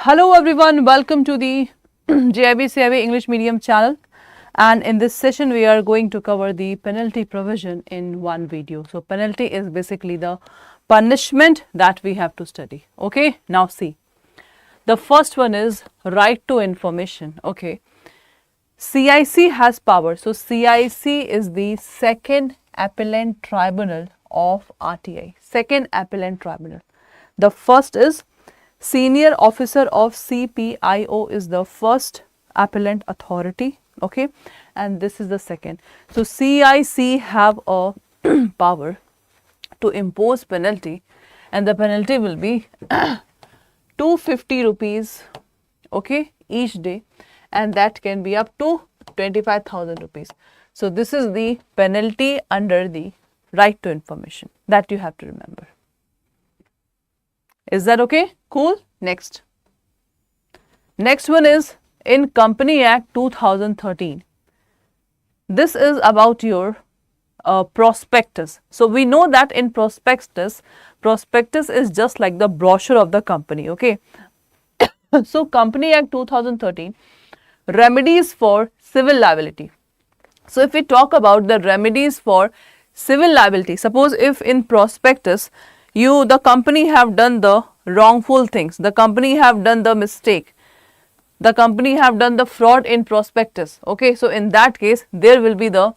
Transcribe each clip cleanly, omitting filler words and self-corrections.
Hello everyone, welcome to the JAIIB CAIIB English Medium channel, and in this session we are going to cover the penalty provision in one video. So penalty is basically the punishment that we have to study. Okay, now see, the first one is right to information. Okay, CIC has power. So CIC is the second appellant tribunal of RTI. Second appellant tribunal. The first is senior officer of CPIO is the first appellant authority. Okay, and this is the second. So CIC have a power to impose penalty, and the penalty will be 250 rupees, okay, each day, and that can be up to 25,000 rupees. So this is the penalty under the right to information that you have to remember. Is that okay? Cool. Next one is in Company Act 2013. This is about your prospectus. So we know that in prospectus is just like the brochure of the company. Okay. So Company Act 2013, remedies for civil liability. So if we talk about the remedies for civil liability, suppose if in prospectus the company have done the wrongful things, the company have done the mistake, the company have done the fraud in prospectus. Okay, so in that case there will be the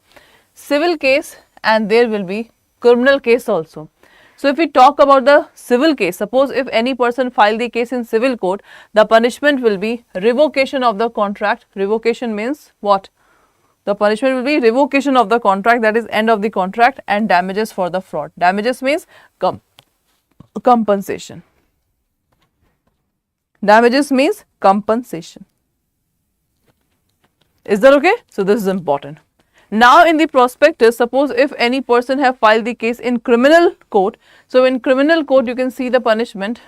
civil case and there will be criminal case also. So if we talk about the civil case, suppose if any person file the case in civil court, the punishment will be revocation of the contract. Revocation means what? The punishment will be revocation of the contract, that is end of the contract, and damages for the fraud. Damages means compensation. Damages means compensation. Is that okay? So this is important. Now in the prospectus, suppose if any person have filed the case in criminal court, so in criminal court you can see the punishment.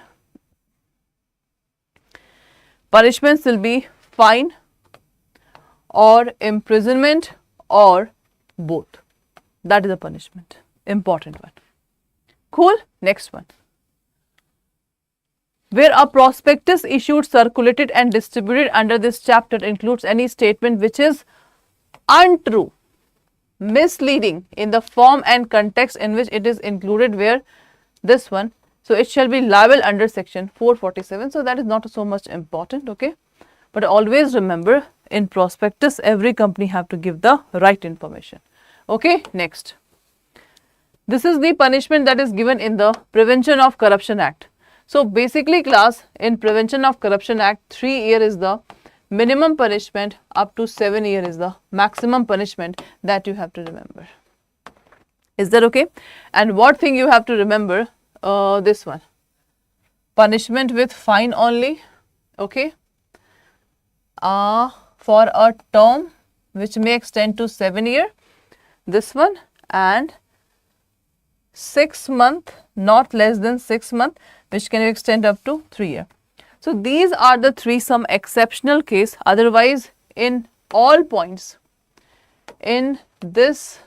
Punishments will be fine or imprisonment or both. That is a punishment. Important one. Cool. Next one. Where a prospectus issued, circulated and distributed under this chapter includes any statement which is untrue, misleading in the form and context in which it is included, where this one, so it shall be liable under section 447. So that is not so much important. Okay, but always remember, in prospectus every company have to give the right information. Okay, next, this is the punishment that is given in the Prevention of Corruption Act. So basically class, in Prevention of Corruption Act, 3 years is the minimum punishment, up to 7 years is the maximum punishment that you have to remember. Is that okay? And what thing you have to remember? This one, punishment with fine only. Okay, for a term which may extend to 7 years, this one, and 6 months, not less than 6 months, which can extend up to 3 years. So these are the some exceptional case. Otherwise, in all points, in this,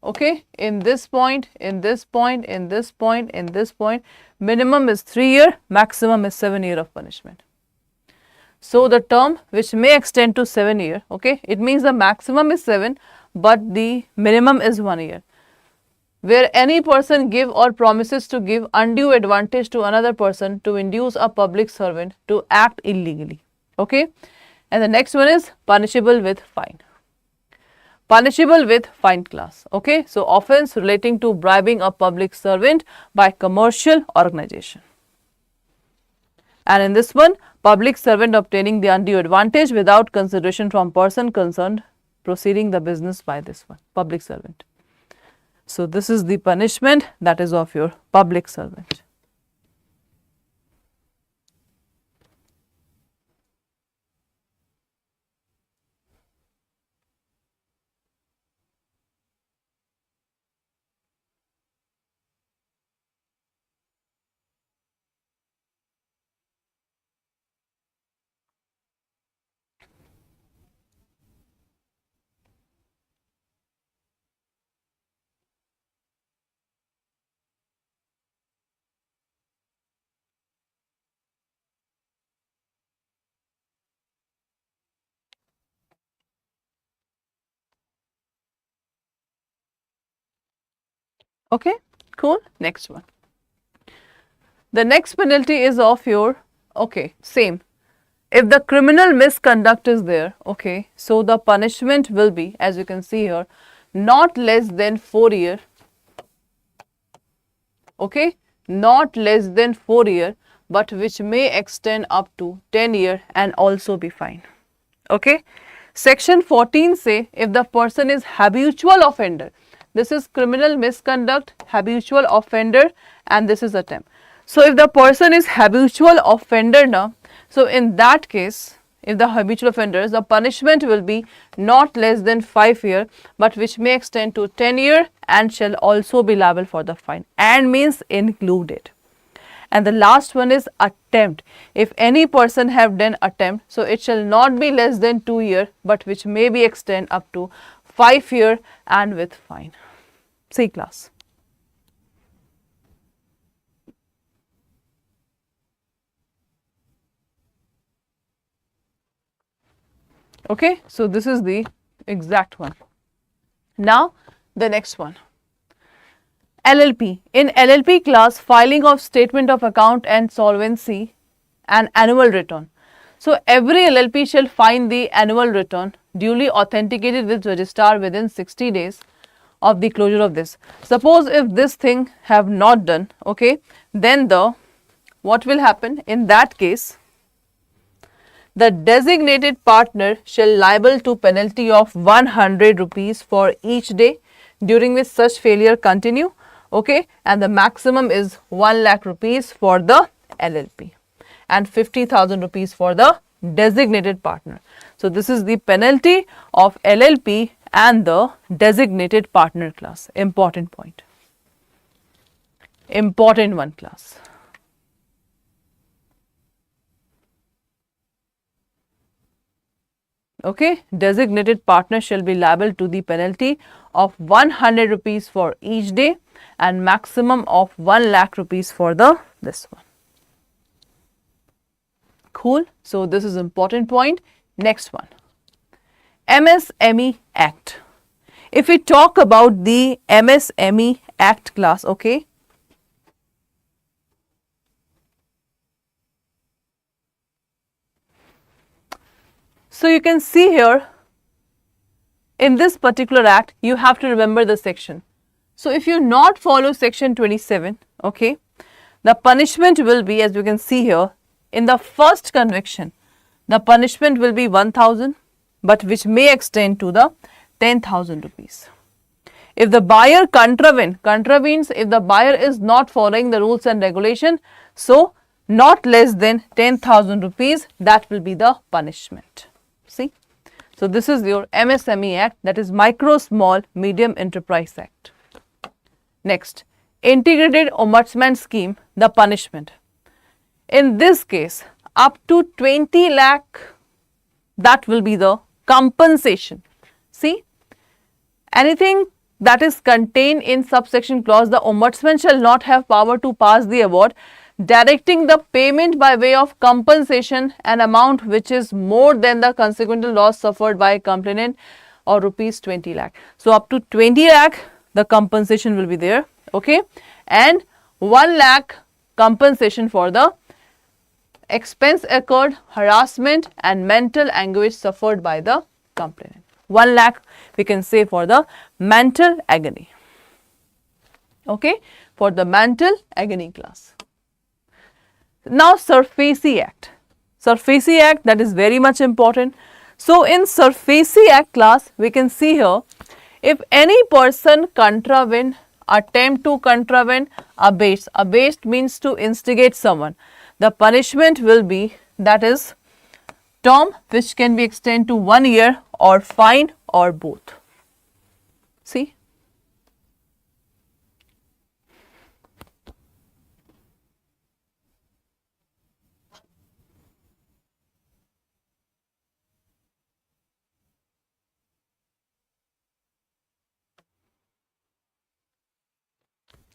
okay, in this point, in this point, in this point, in this point, minimum is 3 years, maximum is 7 years of punishment. So the term which may extend to 7 years, okay, it means the maximum is 7, but the minimum is 1 year. Where any person give or promises to give undue advantage to another person to induce a public servant to act illegally. Okay, and the next one is punishable with fine. Punishable with fine class. Okay, so offense relating to bribing a public servant by commercial organization. And in this one, public servant obtaining the undue advantage without consideration from person concerned proceeding the business by this one, public servant. So this is the punishment that is of your public servant. Okay, cool. Next one. The next penalty is of your, okay, same. If the criminal misconduct is there, okay, so the punishment will be, as you can see here, not less than 4 years, okay, not less than 4 years, but which may extend up to 10 years and also be fine. Okay. Section 14 say if the person is habitual offender, this is criminal misconduct, habitual offender, and this is attempt. So if the person is habitual offender now, so in that case, if the habitual offenders, the punishment will be not less than 5 years, but which may extend to 10 years and shall also be liable for the fine, and means included. And the last one is attempt. If any person have done attempt, so it shall not be less than 2 years, but which may be extend up to 5 years and with fine. C class. Okay, so this is the exact one. Now the next one. LLP. In LLP class, filing of statement of account and solvency and annual return. So every LLP shall file the annual return duly authenticated with registrar within 60 days of the closure of this. Suppose if this thing have not done, okay, then what will happen in that case? The designated partner shall liable to penalty of 100 rupees for each day during which such failure continue, okay, and the maximum is 1 lakh rupees for the LLP and 50,000 rupees for the designated partner. So this is the penalty of LLP and the designated partner class. Important point. Important one class. Okay, designated partner shall be liable to the penalty of 100 rupees for each day and maximum of 1 lakh rupees for the this one. Cool. So this is important point. Next one. MSME Act. If we talk about the MSME Act class, okay. So you can see here in this particular act, you have to remember the section. So if you not follow section 27, okay, the punishment will be, as you can see here, in the first conviction, the punishment will be 1,000, but which may extend to the 10,000 rupees. If the buyer contravenes if the buyer is not following the rules and regulation, so not less than 10,000 rupees, that will be the punishment. See, so this is your MSME Act, that is Micro, Small, Medium Enterprise Act. Next, Integrated Ombudsman Scheme, the punishment. In this case, up to 20 lakh, that will be the compensation. See, anything that is contained in subsection clause, the ombudsman shall not have power to pass the award, directing the payment by way of compensation an amount which is more than the consequential loss suffered by a complainant or rupees 20 lakh. So up to 20 lakh the compensation will be there, okay, and 1 lakh compensation for the expense occurred, harassment and mental anguish suffered by the complainant. 1 lakh we can say for the mental agony, okay, for the mental agony class. Now Surfacy Act. Surfacy Act, that is very much important. So in Surfacy Act class, we can see here, if any person contravene, attempt to contravene, abase means to instigate someone, the punishment will be, that is term which can be extended to 1 year or fine or both. See.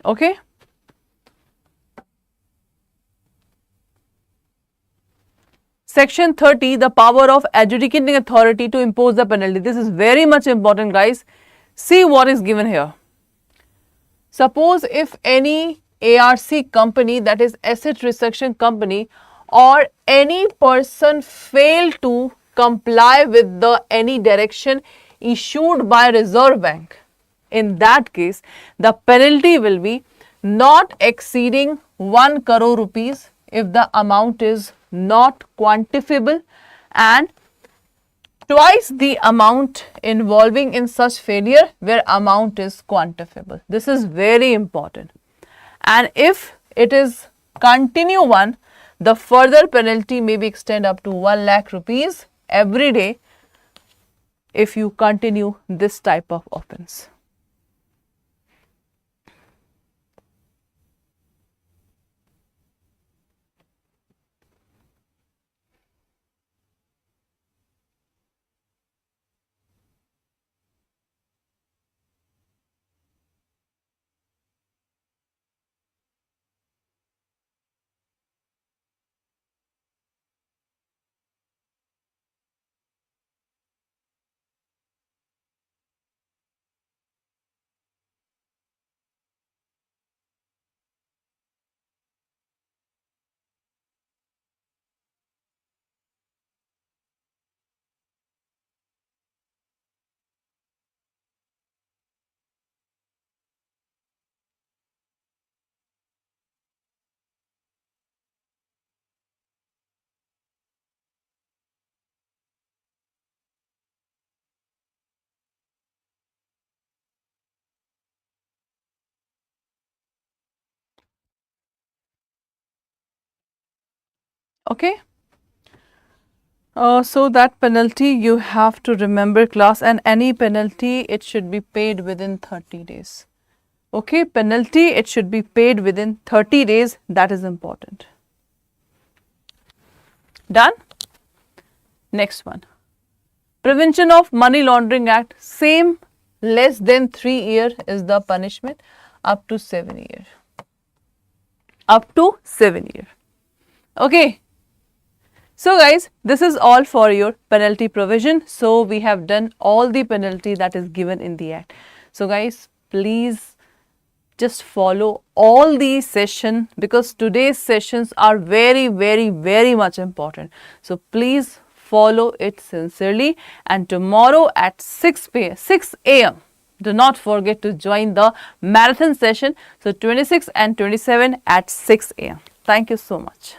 Okay. Section 30, the power of adjudicating authority to impose the penalty. This is very much important, guys. See what is given here. Suppose if any ARC company, that is asset restriction company, or any person fail to comply with the any direction issued by Reserve Bank, in that case the penalty will be not exceeding 1 crore rupees if the amount is not quantifiable, and twice the amount involving in such failure where amount is quantifiable. This is very important. And if it is continue one, the further penalty may be extended up to 1 lakh rupees every day if you continue this type of offence. Okay. So that penalty you have to remember, class, and any penalty it should be paid within 30 days. Okay, penalty it should be paid within 30 days. That is important. Done? Next one. Prevention of Money Laundering Act, same, less than 3 years is the punishment, up to 7 years. Up to 7 years. Okay. So guys, this is all for your penalty provision. So we have done all the penalty that is given in the act. So guys, please just follow all these sessions, because today's sessions are very much important. So please follow it sincerely, and tomorrow at 6 a.m. do not forget to join the marathon session. So 26 and 27 at 6 a.m. Thank you so much.